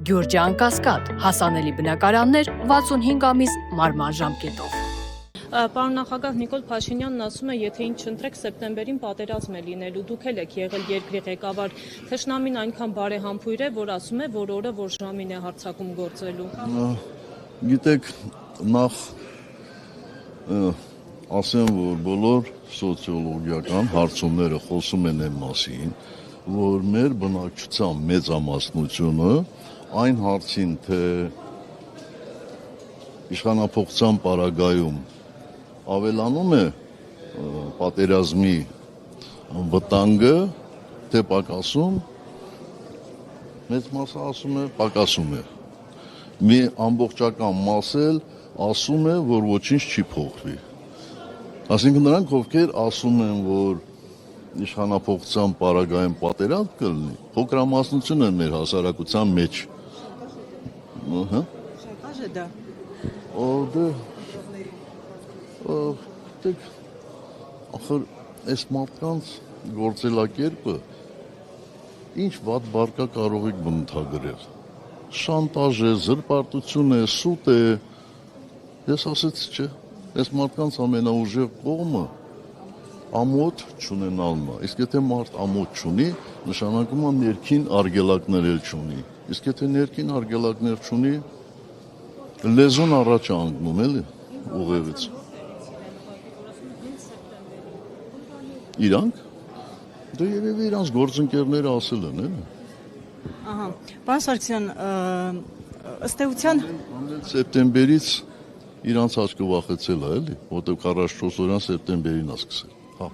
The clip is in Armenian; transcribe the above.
Գյուրջան Կասկադ, հասանելի բնակարաններ 65 ամիս մարման ժամկետով։ Պարոն նախագահ Նիկոլ Փաշինյանն ասում է, եթե ինձ չընտրեք, սեպտեմբերին պատերազմ է լինելու, դուք էլ եք եղել երկրի ղեկավար, թշնամին այնքան բարեհամբույր է, որ ասում է, որ օրը որ ժամին է հարձակում գործելու։ Գիտեք, նախ ասեմ, որ բոլոր սոցիոլոգիական հարցումները խոսում են այն մասին, որ մեր բնակչության մեծամասնությունը այն հարցին, թե իշխանափոխության պարագայում ավելանում է պատերազմի վտանգը, թե պակասում, մեծ մասը ասում է պակասում է։ Մի ամբողջական մաս էլ ասում է, որ ոչինչ չի փոխվի։ Այսինքն նրանք, ովքեր ասում են, որ իշխանափոխության պարագայում պատերազմ կլինի, փոքրամասնություն են մեր հասարակության մեջ։ Ախր այս մարդկանց գործելակերպը ինչ վատ բարկա կարող եք բնութագրել։ Շանտաժ է, զրպարտություն է, սուտ է։ Ես ասեցի, չէ, այս մարդկանց ամենաուժեղ կողմը ամոթ չունենալն է։ Իսկ եթե մարդ ամոթ չունի, նշանակում է ներքին արգելակներ էլ չունի։ Իսկ եթե ներքին արգելակներ չունի, լեզուն առաջ է անկնում, էլի, ուղեղից։ Իրանք? Դե երևի իրանց գործընկերները ասել են, էլի։ Ահա, պարոն Սարգսյան, ըստ էության սեպտեմբերից իրանց աչքը վախեցել է, էլի, որտեղ 44 օրյան սեպտեմբերին է սկսել։ Հա։